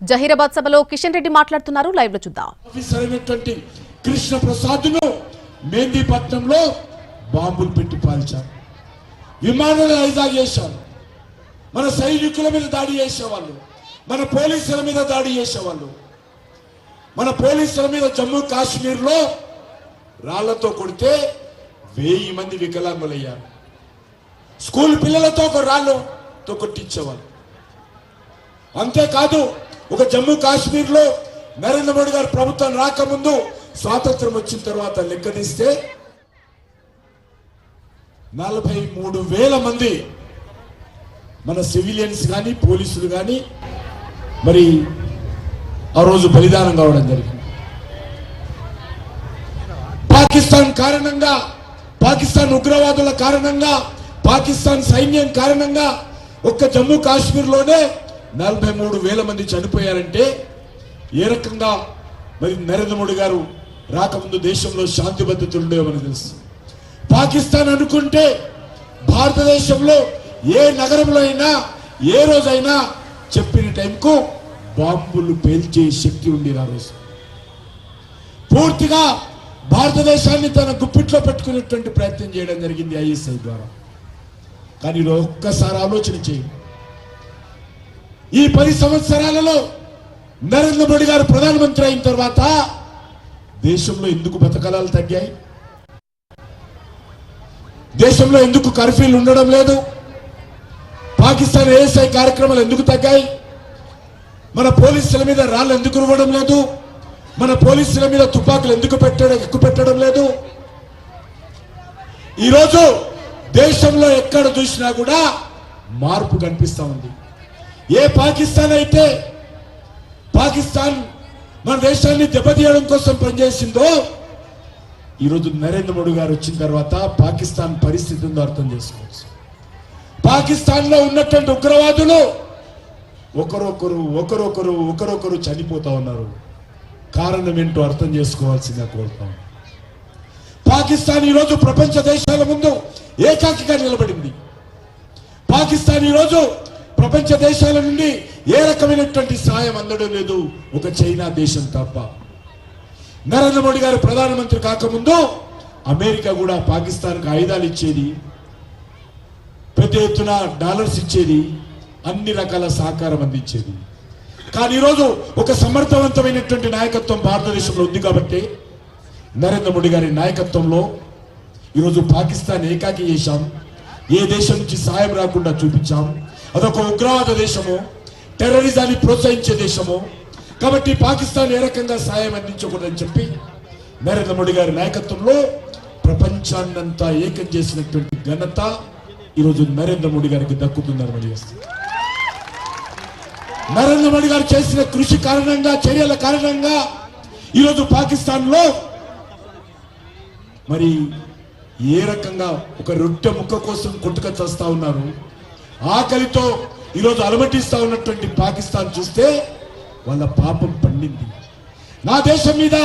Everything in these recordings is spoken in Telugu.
జహీరాబాద్ సభలో కిషన్ రెడ్డి మాట్లాడుతున్నారు. లైవ్ లో చూద్దాం. ఆఫీసర్ అయినటువంటి కృష్ణ ప్రసాద్ను మేందీపట్నంలో బాంబులు పెట్టి పాల్చారు. విమానాలు హైజాక్ చేశారు. మన సైనికుల మీద దాడి చేసేవాళ్ళు, మన పోలీసుల మీద దాడి చేసేవాళ్ళు. మన పోలీసుల మీద జమ్మూ కాశ్మీర్లో రాళ్లతో కొడితే 1000 మంది వికలాంగులయ్యారు. స్కూల్ పిల్లలతో ఒక రాళ్లతో కొట్టించేవాళ్ళు. అంతేకాదు, ఒక జమ్మూ కాశ్మీర్లో నరేంద్ర మోడీ గారు ప్రభుత్వం రాకముందు స్వాతంత్రం వచ్చిన తర్వాత లెక్క తీస్తే 43,000 మంది మన సివిలియన్స్ కానీ పోలీసులు కానీ మరి ఆ రోజు బలిదానం కావడం జరిగింది. పాకిస్తాన్ కారణంగా, పాకిస్తాన్ ఉగ్రవాదుల కారణంగా, పాకిస్తాన్ సైన్యం కారణంగా ఒక్క జమ్మూ కాశ్మీర్లోనే 43,000 మంది చనిపోయారంటే ఏ రకంగా మరి నరేంద్ర మోడీ గారు రాకముందు దేశంలో శాంతి భద్రతలు ఉండేవని తెలుసు. పాకిస్తాన్ అనుకుంటే భారతదేశంలో ఏ నగరంలో అయినా ఏ రోజైనా చెప్పిన టైంకు బాంబులు పేల్చే శక్తి ఉండేది. ఆ రోజు పూర్తిగా భారతదేశాన్ని తన గుప్పిట్లో పెట్టుకునేటువంటి ప్రయత్నం చేయడం జరిగింది ఐఎస్ఐ ద్వారా. కానీ ఒక్కసారి ఆలోచన చేయండి, ఈ 10 సంవత్సరాలలో నరేంద్ర మోడీ గారు ప్రధానమంత్రి అయిన తర్వాత దేశంలో ఎందుకు బతకలాలు తగ్గాయి? దేశంలో ఎందుకు కర్ఫ్యూలు ఉండడం లేదు? పాకిస్తాన్ ఏఎస్ఐ కార్యక్రమాలు ఎందుకు తగ్గాయి? మన పోలీసుల మీద రాళ్ళు ఎందుకు రువ్వడం లేదు? మన పోలీసుల మీద తుపాకులు ఎందుకు ఎక్కుపెట్టడం లేదు? ఈరోజు దేశంలో ఎక్కడ చూసినా కూడా మార్పు కనిపిస్తా ఉంది. ఏ పాకిస్తాన్ అయితే పాకిస్తాన్ మన దేశాన్ని దెబ్బతీయడం కోసం పనిచేసిందో, ఈరోజు నరేంద్ర మోడీ గారు వచ్చిన తర్వాత పాకిస్తాన్ పరిస్థితి ఉందో అర్థం చేసుకోవచ్చు. పాకిస్తాన్ లో ఉన్నటువంటి ఉగ్రవాదులు ఒకరొకరు చనిపోతా ఉన్నారు. కారణం ఏంటో అర్థం చేసుకోవాల్సిందిగా కోరుతాం. పాకిస్తాన్ ఈరోజు ప్రపంచ దేశాల ముందు ఏకాకిగా నిలబడింది. పాకిస్తాన్ ఈరోజు ప్రపంచ దేశాల నుండి ఏ రకమైనటువంటి సాయం అందడం లేదు, ఒక చైనా దేశం తప్ప. నరేంద్ర మోడీ గారు ప్రధానమంత్రి కాకముందు అమెరికా కూడా పాకిస్తాన్కి ఆయుధాలు ఇచ్చేది, పెద్ద ఎత్తున డాలర్స్ ఇచ్చేది, అన్ని రకాల సహకారం అందించేది. కానీ ఈరోజు ఒక సమర్థవంతమైనటువంటి నాయకత్వం భారతదేశంలో ఉంది కాబట్టి నరేంద్ర మోడీ గారి నాయకత్వంలో ఈరోజు పాకిస్తాన్ ఏకాకి చేశాం. ఏ దేశం నుంచి సాయం రాకుండా చూపించాం. అదొక ఉగ్రవాద దేశము, టెర్రరిజాన్ని ప్రోత్సహించే దేశము. కాబట్టి పాకిస్తాన్ ఏ రకంగా సాయం అందించకూడదని చెప్పి నరేంద్ర మోడీ గారి నాయకత్వంలో ప్రపంచాన్నంతా ఏకం చేసినటువంటి ఘనత ఈరోజు నరేంద్ర మోడీ గారికి దక్కుతుందని తెలియజేస్తుంది. నరేంద్ర మోడీ గారు చేసిన కృషి కారణంగా, చర్యల కారణంగా ఈరోజు పాకిస్తాన్ లో మరి ఏ రకంగా ఒక రొట్టె ముక్క కోసం కొట్టుక చేస్తా ఉన్నారు. ఆకలితో ఈరోజు అలమటిస్తా ఉన్నటువంటి పాకిస్తాన్ చూస్తే వాళ్ళ పాపం పండింది. నా దేశం మీద,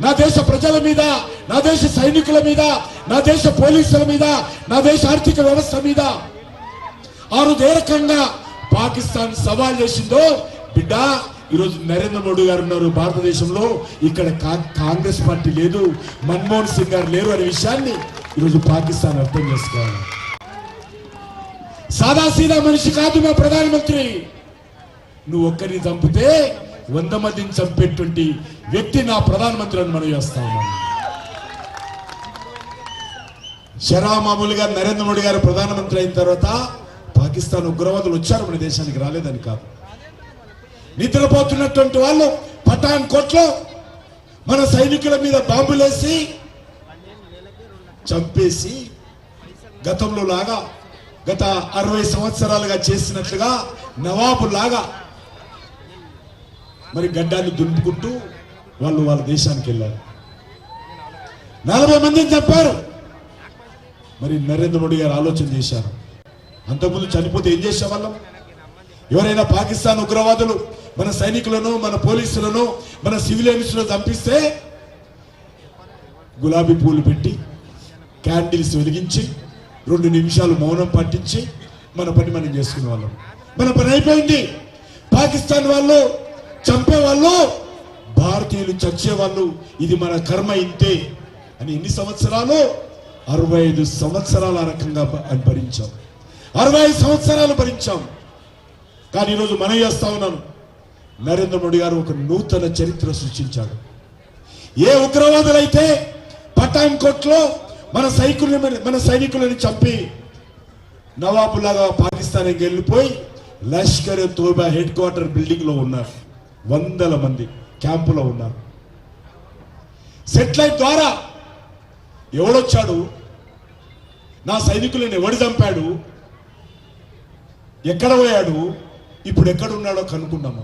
నా దేశ ప్రజల మీద, నా దేశ సైనికుల మీద, నా దేశ పోలీసుల మీద, నా దేశ ఆర్థిక వ్యవస్థ మీద ఆ రోజు ఏ రకంగా పాకిస్తాన్ సవాల్ చేసిందో, బిడ్డ ఈరోజు నరేంద్ర మోడీ గారు ఉన్నారు భారతదేశంలో, ఇక్కడ కాంగ్రెస్ పార్టీ లేదు, మన్మోహన్ సింగ్ గారు లేరు అనే విషయాన్ని ఈరోజు పాకిస్తాన్ అర్థం చేసుకోవాలి. సాదాసీదా మనిషి కాదు మా ప్రధానమంత్రి. నువ్వు ఒక్కరిని చంపితే 100 మందిని చంపేటువంటి వ్యక్తి నా ప్రధానమంత్రి అని మనం చేస్తా ఉన్నాం. మామూలుగా నరేంద్ర మోడీ గారు ప్రధానమంత్రి అయిన తర్వాత పాకిస్తాన్ ఉగ్రవాదులు వచ్చారు, మన దేశానికి రాలేదని కాదు. నిద్రపోతున్నటువంటి వాళ్ళు పఠాన్ కోట్లో మన సైనికుల మీద బాంబులేసి చంపేసి గతంలో లాగా, గత 60 సంవత్సరాలుగా చేసినట్లుగా నవాబు లాగా మరి గడ్డాన్ని దుంపుకుంటూ వాళ్ళు వాళ్ళ దేశానికి వెళ్ళారు. 40 మందిని చంపారు. మరి నరేంద్ర మోడీ గారు ఆలోచన చేశారు, అంతకుముందు చనిపోతే ఏం చేసేవాళ్ళం? ఎవరైనా పాకిస్తాన్ ఉగ్రవాదులు మన సైనికులను, మన పోలీసులను, మన సివిలియన్స్ను చంపిస్తే గులాబీ పూలు పెట్టి, క్యాండిల్స్ వెలిగించి, 2 నిమిషాలు మౌనం పాటించి మన పని మనం చేసుకునే వాళ్ళం. మన పని అయిపోయింది. పాకిస్తాన్ వాళ్ళు చంపేవాళ్ళు, భారతీయులు చచ్చేవాళ్ళు. ఇది మన కర్మ ఇంతే అని ఎన్ని సంవత్సరాలు? 65 సంవత్సరాలు ఆ రకంగా భరించాం. 65 సంవత్సరాలు భరించాం. కానీ ఈరోజు మనం చేస్తా ఉన్నాను. నరేంద్ర మోడీ గారు ఒక నూతన చరిత్ర సృష్టించాడు. ఏ ఉగ్రవాదులైతే పఠాన్కోట్లో మన సైనికులను చంపి నవాబులాగా పాకిస్తాన్కి వెళ్ళిపోయి Lashkar Tauba head quarter building లో ఉన్నారు. 100 మంది క్యాంపులో ఉన్నారు. సెటిలైట్ ద్వారా ఎవడొచ్చాడు, నా సైనికులను ఎవడు చంపాడు, ఎక్కడ పోయాడు, ఇప్పుడు ఎక్కడున్నాడో కనుక్కున్నాము.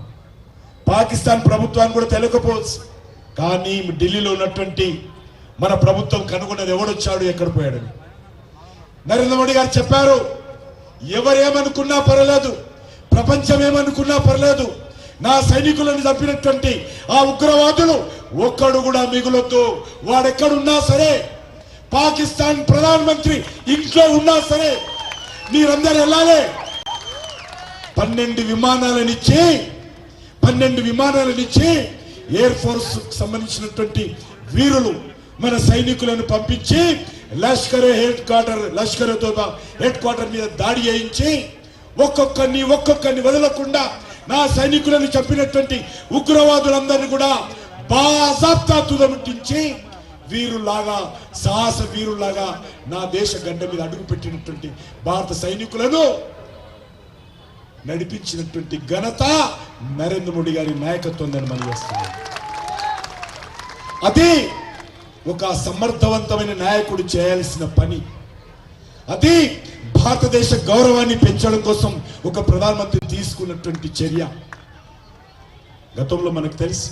పాకిస్తాన్ ప్రభుత్వాన్ని కూడా తెలియకపోవచ్చు, కానీ ఢిల్లీలో ఉన్నటువంటి మన ప్రభుత్వం కనుగొన్నది ఎవడొచ్చాడు, ఎక్కడ పోయాడని. నరేంద్ర మోడీ గారు చెప్పారు, ఎవరేమనుకున్నా పర్వాలేదు, ప్రపంచం ఏమనుకున్నా పర్లేదు, నా సైనికులను చంపినటువంటి ఆ ఉగ్రవాదులు ఒక్కడు కూడా మిగులొద్దు. వాడెక్కడున్నా సరే, పాకిస్తాన్ ప్రధానమంత్రి ఇంట్లో ఉన్నా సరే మీరందరూ వెళ్ళాలి. 12 విమానాలనిచ్చి ఎయిర్ ఫోర్స్ సంబంధించినటువంటి వీరులు మన సైనికులను పంపించి లష్కర్ తోబా హెడ్ క్వార్టర్ మీద దాడి చేయించి ఒక్కొక్కరిని వదలకుండా నా సైనికులను చంపినటువంటి ఉగ్రవాదులందరినీ కూడా బాజాప్తా తుదముట్టించి సాహస వీరులాగా నా దేశ గడ్డ మీద అడుగు పెట్టినటువంటి భారత సైనికులను నడిపించినటువంటి ఘనత నరేంద్ర మోడీ గారి నాయకత్వం అని మనం చేస్తున్నాం. అది ఒక సమర్థవంతమైన నాయకుడు చేయాల్సిన పని. అది భారతదేశ గౌరవాన్ని పెంచడం కోసం ఒక ప్రధానమంత్రి తీసుకున్నటువంటి చర్య. గతంలో మనకు తెలుసు,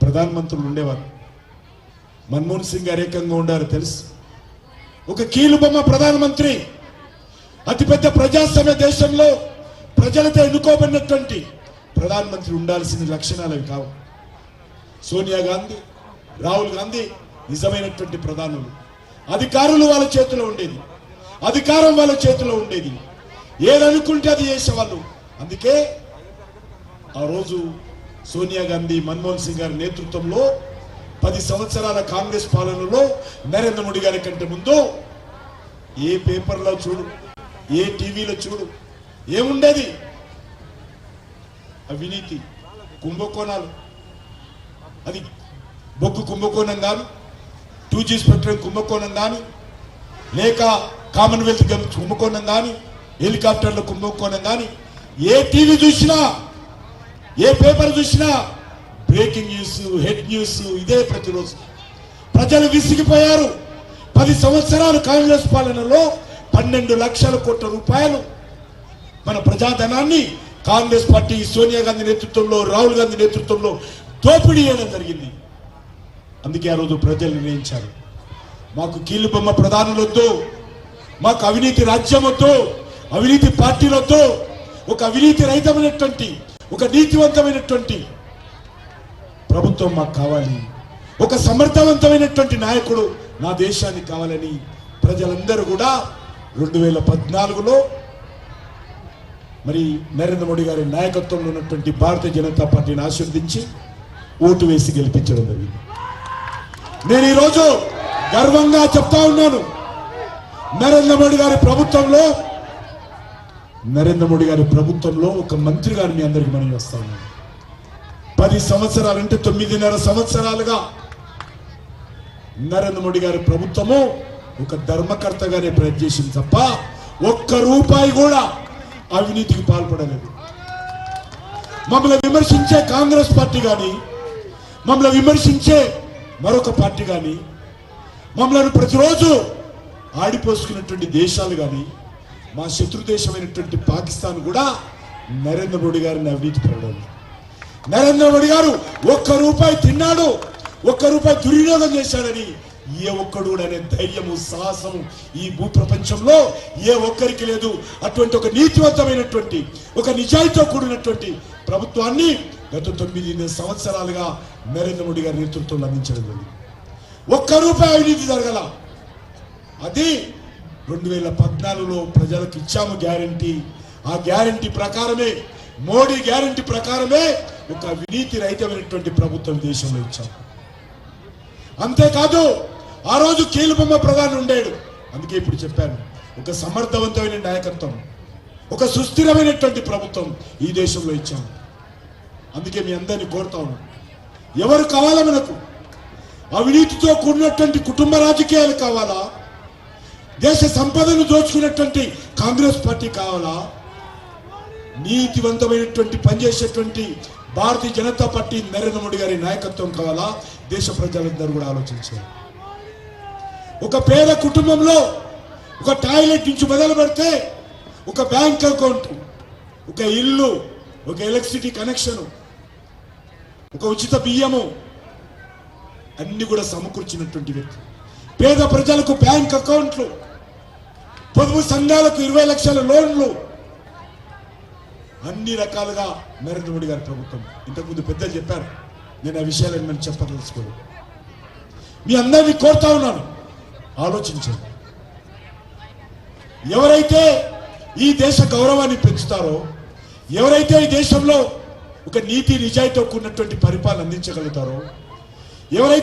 ప్రధానమంత్రులు ఉండేవారు. మన్మోహన్ సింగ్ గారు ఏకంగా ఉండారు తెలుసు. ఒక కీలుబొమ్మ ప్రధానమంత్రి. అతిపెద్ద ప్రజాస్వామ్య దేశంలో ప్రజలతో ఎన్నుకోబడినటువంటి ప్రధానమంత్రి ఉండాల్సిన లక్షణాలు అవి కావు. సోనియా గాంధీ, రాహుల్ గాంధీ నిజమైనటువంటి ప్రధానులు. అధికారులు వాళ్ళ చేతిలో ఉండేది, అధికారం వాళ్ళ చేతిలో ఉండేది, ఏదనుకుంటే అది చేసేవాళ్ళు. అందుకే ఆ రోజు సోనియా గాంధీ, మన్మోహన్ సింగ్ గారి నేతృత్వంలో 10 సంవత్సరాల కాంగ్రెస్ పాలనలో నరేంద్ర మోడీ గారి కంటే ముందు ఏ పేపర్లో చూడు, ఏ టీవీలో చూడు, ఏముండేది? అవినీతి, కుంభకోణాలు. అది బొగ్గు కుంభకోణం కాదు, 2G స్పెక్ట్రమ్ కుంభకోణం కానీ, లేక కామన్వెల్త్ కుంభకోణం కానీ, హెలికాప్టర్ల కుంభకోణం కానీ, ఏ టీవీ చూసినా, ఏ పేపర్ చూసినా బ్రేకింగ్ న్యూస్, హెడ్ న్యూస్ ఇదే ప్రతిరోజు. ప్రజలు విసిగిపోయారు. 10 సంవత్సరాలు కాంగ్రెస్ పాలనలో 12 లక్షల కోట్ల రూపాయలు మన ప్రజాధనాన్ని కాంగ్రెస్ పార్టీ, సోనియా గాంధీ నేతృత్వంలో, రాహుల్ గాంధీ నేతృత్వంలో దోపిడీ చేయడం జరిగింది. అందుకే ఆ రోజు ప్రజలు నిర్ణయించారు, మాకు కీలుబొమ్మ ప్రధానులు వద్దు, మాకు అవినీతి రాజ్యం వద్దు, అవినీతి పార్టీలు వద్దు, ఒక అవినీతి రహితమైనటువంటి, ఒక నీతివంతమైనటువంటి ప్రభుత్వం మాకు కావాలి, ఒక సమర్థవంతమైనటువంటి నాయకుడు నా దేశానికి కావాలని ప్రజలందరూ కూడా 2014లో మరి నరేంద్ర మోడీ గారి నాయకత్వంలో ఉన్నటువంటి భారతీయ జనతా పార్టీని ఆశీర్వదించి ఓటు వేసి గెలిపించడం జరిగింది. నేను ఈరోజు గర్వంగా చెప్తా ఉన్నాను, నరేంద్ర మోడీ గారి ప్రభుత్వంలో ఒక మంత్రి గారు మీ అందరికి మనం వస్తా ఉన్నాను. 10 సంవత్సరాలు అంటే 9.5 సంవత్సరాలుగా నరేంద్ర మోడీ గారి ప్రభుత్వము ఒక ధర్మకర్తగానే ప్రయత్నించింది తప్ప ఒక్క రూపాయి కూడా అవినీతికి పాల్పడలేదు. మమ్మల్ని విమర్శించే కాంగ్రెస్ పార్టీ కానీ, మమ్మల్ని విమర్శించే మరొక పార్టీ కానీ, మమ్మల్ని ప్రతిరోజు ఆడిపోసుకున్నటువంటి దేశాలు కానీ, మా శత్రు దేశమైనటువంటి పాకిస్తాన్ కూడా నరేంద్ర మోడీ గారిని అవినీతి పడలేదు. నరేంద్ర మోడీ గారు ఒక్క రూపాయి తిన్నాడు, ఒక్క రూపాయి దుర్వినియోగం చేశాడని ఏ ఒక్కడు అనే ధైర్యము, సాహసము ఈ భూ ప్రపంచంలో ఏ ఒక్కరికి లేదు. అటువంటి ఒక నీతివంతమైనటువంటి, ఒక నిజాయితీతో కూడినటువంటి ప్రభుత్వాన్ని గత 9 సంవత్సరాలుగా నరేంద్ర మోడీ గారి నేతృత్వంలో అందించడం జరిగింది. ఒక్క రూపాయి అవినీతి జరగల. అది 2014లో ప్రజలకు ఇచ్చాము గ్యారంటీ. ఆ గ్యారంటీ ప్రకారమే, మోడీ గ్యారంటీ ప్రకారమే ఒక అవినీతి రహితమైనటువంటి ప్రభుత్వం దేశంలో ఇచ్చాం. అంతేకాదు ఆ రోజు కీలుబొమ్మ ప్రధాని ఉండేడు. అందుకే ఇప్పుడు చెప్పాను, ఒక సమర్థవంతమైన నాయకత్వం, ఒక సుస్థిరమైనటువంటి ప్రభుత్వం ఈ దేశంలో ఇచ్చాం. అందుకే మీ అందరినీ కోరుతా ఉన్నాను, ఎవరు కావాలా మనకు? అవినీతితో కూడినటువంటి కుటుంబ రాజకీయాలు కావాలా? దేశ సంపదను దోచుకున్నటువంటి కాంగ్రెస్ పార్టీ కావాలా? నీతివంతమైనటువంటి పనిచేసేటువంటి భారతీయ జనతా పార్టీ నరేంద్ర మోడీ గారి నాయకత్వం కావాలా? దేశ ప్రజలందరూ కూడా ఆలోచించారు. ఒక పేద కుటుంబంలో ఒక టాయిలెట్ నుంచి మొదలు పెడితే ఒక బ్యాంక్ అకౌంట్, ఒక ఇల్లు, ఒక ఎలక్ట్రిసిటీ కనెక్షన్, ఒక ఉచిత బియ్యము అన్ని కూడా సమకూర్చినటువంటి వ్యక్తి. పేద ప్రజలకు బ్యాంక్ అకౌంట్లు, పొదుపు సంఘాలకు 20 లక్షల లోన్లు, అన్ని రకాలుగా నరేంద్ర మోడీ గారి ప్రభుత్వం. ఇంతకుముందు పెద్దలు చెప్పారు, నేను ఆ విషయాలను మనం చెప్పదలుచుకోలేదు. మీ అందరినీ కోరుతా ఉన్నాను, ఆలోచించండి. ఎవరైతే ఈ దేశ గౌరవాన్ని పెంచుతారో, ఎవరైతే ఈ దేశంలో ఒక నీతి నిజాయితీతో కూడినటువంటి పరిపాలన అందించగలుగుతారో, ఎవరైతే